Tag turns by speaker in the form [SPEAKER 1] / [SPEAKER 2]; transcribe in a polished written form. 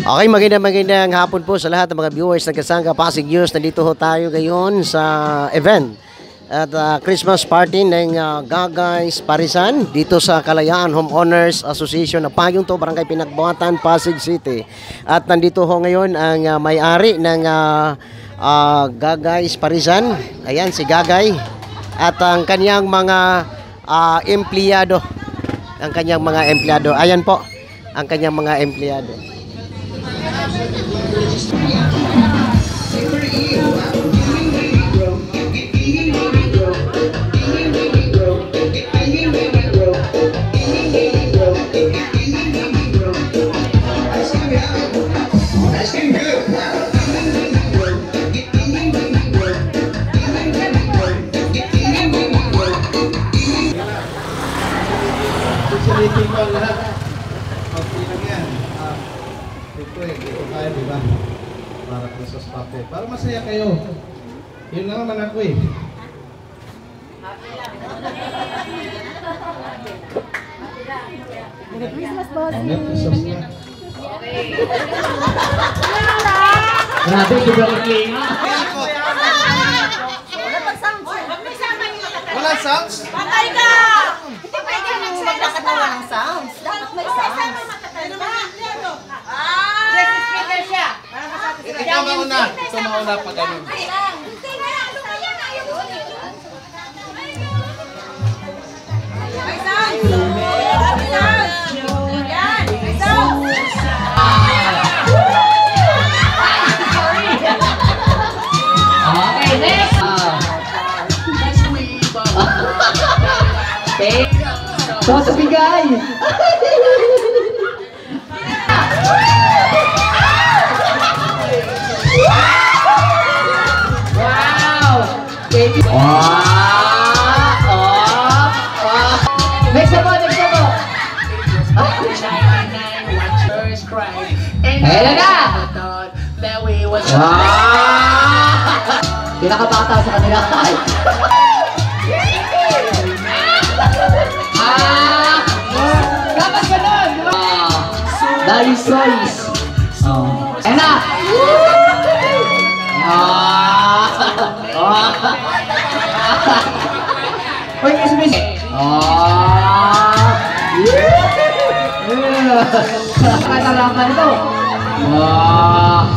[SPEAKER 1] Okay, magandang hapon po sa lahat ng mga viewers ng Kasangga Pasig News. Nandito ho tayo ngayon sa event at Christmas party ng Gagay's Parisan dito sa Kalayaan Homeowners Association ng Payong Barangay Pinagbuhatan, Pasig City. At nandito ho ngayon ang may-ari ng Gagay's Parisan. Ayan, si Gagay. At ang kanyang mga empleyado. Ayan po, ang kanyang mga empleyado.
[SPEAKER 2] Silipin ko ang lahat. Okay lang yan. Ito tayo, diba? Para Christmas party. Para masaya kayo. Yun lang naman ako eh.
[SPEAKER 3] Merry Christmas, boss.
[SPEAKER 2] Merry Christmas na.
[SPEAKER 4] Grabe, sobrang klinga.
[SPEAKER 2] Wala sounds?
[SPEAKER 3] Patay ka! Hindi pwede magkakatawa ng sounds. Dapat may sounds. Speaker siya.
[SPEAKER 2] Ikaw mauna. Ito mauna pa ganun.
[SPEAKER 3] May sounds! May sounds! Yan! May sounds!
[SPEAKER 4] Okay, next! So, sa bigay! Wow! Baby! Next ako! Ayan na! Wow! Pinakabata sa kanila. Dapat ganun! Nice choice! Ayan na! Uy, kismis! Katarapan ito! Wow!